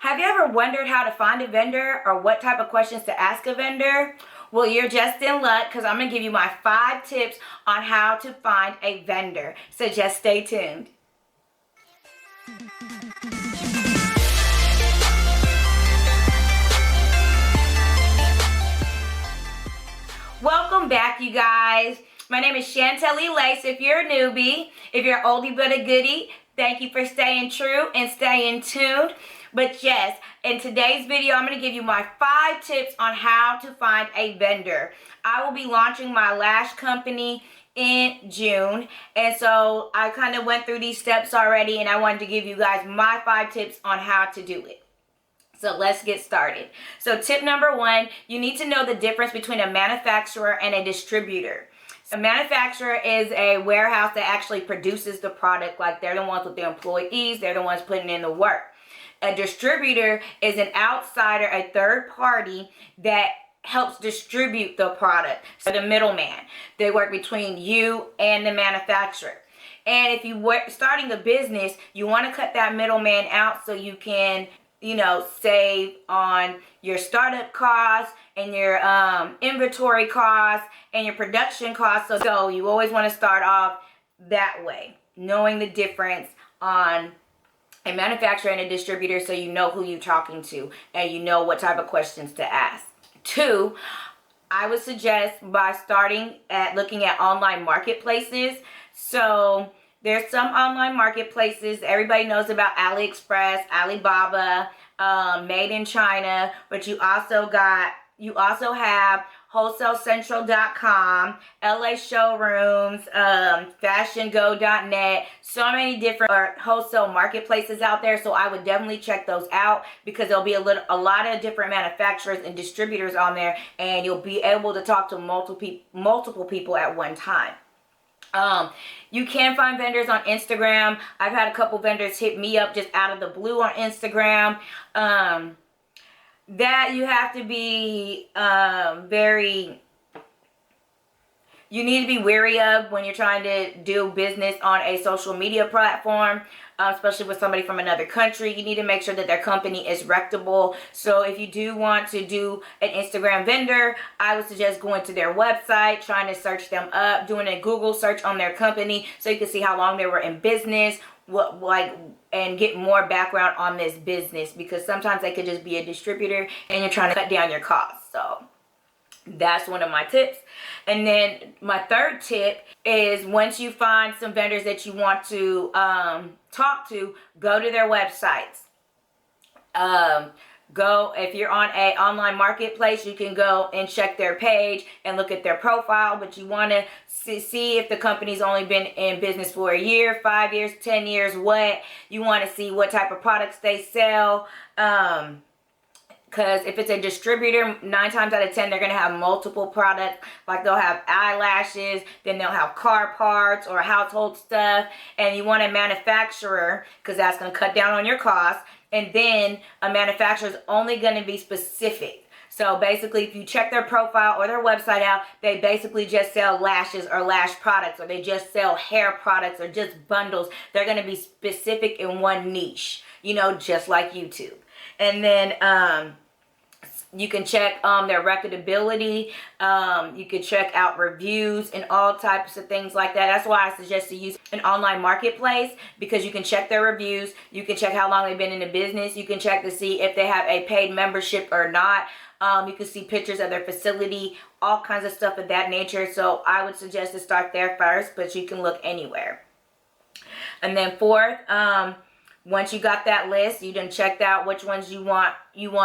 Have you ever wondered how to find a vendor or what type of questions to ask a vendor? Well, you're just in luck because I'm going to give you my 5 tips on how to find a vendor. So just stay tuned. Welcome back, you guys. My name is Shantelle Lace. If you're a newbie, if you're an oldie but a goodie, thank you for staying true and staying tuned. But yes, in today's video, I'm going to give you my 5 tips on how to find a vendor. I will be launching my lash company in June, and so I kind of went through these steps already, and I wanted to give you guys my 5 tips on how to do it. So let's get started. So tip number 1, you need to know the difference between a manufacturer and a distributor. A manufacturer is a warehouse that actually produces the product, like they're the ones with the employees, they're the ones putting in the work. A distributor is an outsider, a third party that helps distribute the product. So the middleman, they work between you and the manufacturer. And if you were starting a business, you want to cut that middleman out so you can, save on your startup costs and your inventory costs and your production costs. So you always want to start off that way, knowing the difference on a manufacturer and a distributor, so you know who you're talking to and you know what type of questions to ask. 2, I would suggest by starting at looking at online marketplaces. So there's some online marketplaces. Everybody knows about AliExpress, Alibaba, Made in China, but you also have WholesaleCentral.com, LA Showrooms, FashionGo.net, so many different wholesale marketplaces out there. So I would definitely check those out because there'll be a lot of different manufacturers and distributors on there, and you'll be able to talk to multiple people at one time. You can find vendors on Instagram. I've had a couple vendors hit me up just out of the blue on Instagram. That you have to be you need to be wary of when you're trying to do business on a social media platform, especially with somebody from another country. You need to make sure that their company is reputable. So if you do want to do an Instagram vendor, I would suggest going to their website, trying to search them up, doing a Google search on their company so you can see how long they were in business, and get more background on this business, because sometimes they could just be a distributor and you're trying to cut down your costs. So that's one of my tips. And then my 3rd tip is, once you find some vendors that you want to talk to, go to their websites. If you're on a online marketplace, you can go and check their page and look at their profile, but you want to see if the company's only been in business for a year, 5 years, 10 years, what you want to see, what type of products they sell. Because if it's a distributor, 9 times out of 10, they're going to have multiple products. Like they'll have eyelashes, then they'll have car parts or household stuff. And you want a manufacturer, because that's going to cut down on your costs. And then a manufacturer is only going to be specific. So basically, if you check their profile or their website out, they basically just sell lashes or lash products, or they just sell hair products or just bundles. They're going to be specific in one niche, just like YouTube. And then you can check their reputability. You can check out reviews and all types of things like that. That's why I suggest to use an online marketplace, because you can check their reviews. You can check how long they've been in the business. You can check to see if they have a paid membership or not. You can see pictures of their facility, all kinds of stuff of that nature. So I would suggest to start there first, but you can look anywhere. And then 4th, once you got that list, you done checked out which ones you want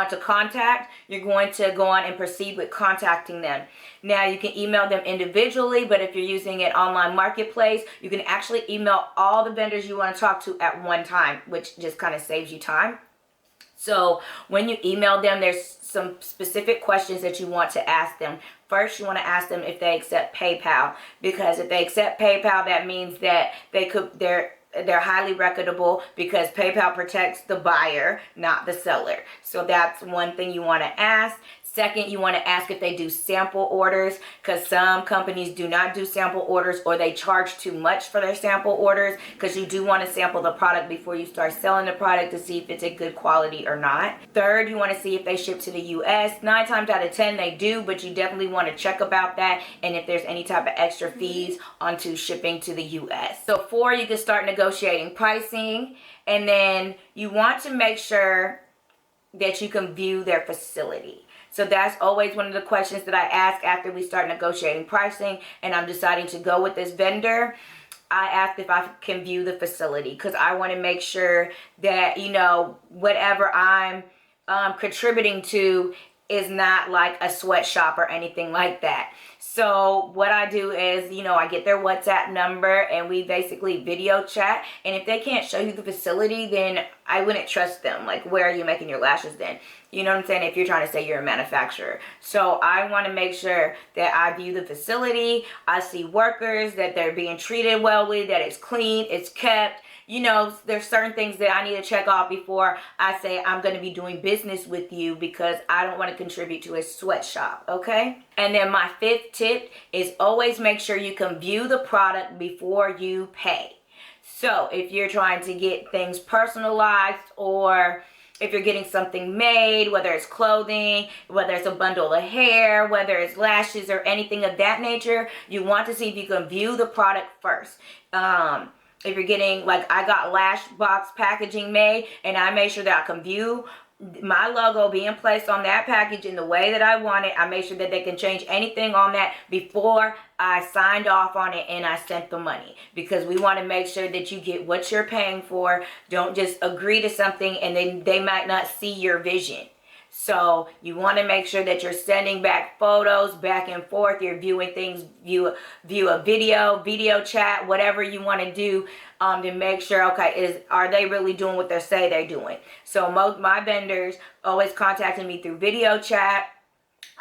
to contact, you're going to go on and proceed with contacting them. Now, you can email them individually, but if you're using an online marketplace, you can actually email all the vendors you want to talk to at one time, which just kind of saves you time. So when you email them, there's some specific questions that you want to ask them. First, you want to ask them if they accept PayPal, because if they accept PayPal, that means that they're highly reputable, because PayPal protects the buyer, not the seller. So that's one thing you want to ask. Second, you want to ask if they do sample orders, because some companies do not do sample orders, or they charge too much for their sample orders, because you do want to sample the product before you start selling the product to see if it's a good quality or not. Third, you want to see if they ship to the US. 9 times out of 10 they do, but you definitely want to check about that, and if there's any type of extra fees onto shipping to the US. So 4, you can start negotiating pricing, and then you want to make sure that you can view their facility. So that's always one of the questions that I ask after we start negotiating pricing and I'm deciding to go with this vendor. I ask if I can view the facility, because I want to make sure that, you know, whatever I'm contributing to is not like a sweatshop or anything like that. So what I do is, you know, I get their WhatsApp number and we basically video chat. And if they can't show you the facility, then I wouldn't trust them. Like, where are you making your lashes then? You know what I'm saying? If you're trying to say you're a manufacturer. So I want to make sure that I view the facility. I see workers, that they're being treated well with, that it's clean, it's kept. You know, there's certain things that I need to check off before I say I'm going to be doing business with you, because I don't want to contribute to a sweatshop, okay? And then my 5th tip is always make sure you can view the product before you pay. So if you're trying to get things personalized, or if you're getting something made, whether it's clothing, whether it's a bundle of hair, whether it's lashes or anything of that nature, you want to see if you can view the product first. If you're getting, like, I got lash box packaging made, and I made sure that I can view my logo being placed on that package in the way that I want it. I made sure that they can change anything on that before I signed off on it and I sent the money, because we want to make sure that you get what you're paying for. Don't just agree to something and then they might not see your vision. So you want to make sure that you're sending back photos back and forth. You're viewing things, view a video chat, whatever you want to do, to make sure, okay, are they really doing what they say they're doing? So my vendors always contacted me through video chat.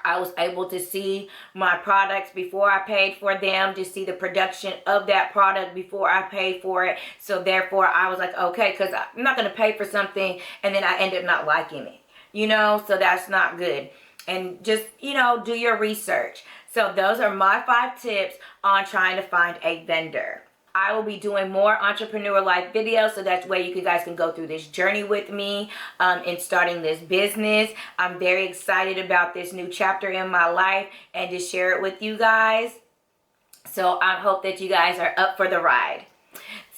I was able to see my products before I paid for them, to see the production of that product before I paid for it. So therefore I was like, okay, because I'm not going to pay for something and then I end up not liking it. You know, so that's not good. And just, you know, do your research. So those are my 5 tips on trying to find a vendor. I will be doing more entrepreneur life videos, so that's where you guys can go through this journey with me in starting this business. I'm very excited about this new chapter in my life and to share it with you guys. So I hope that you guys are up for the ride.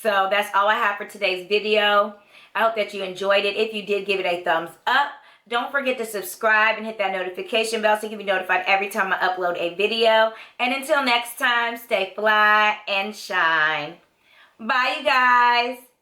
So that's all I have for today's video. I hope that you enjoyed it. If you did, give it a thumbs up. Don't forget to subscribe and hit that notification bell so you can be notified every time I upload a video. And until next time, stay fly and shine. Bye, you guys.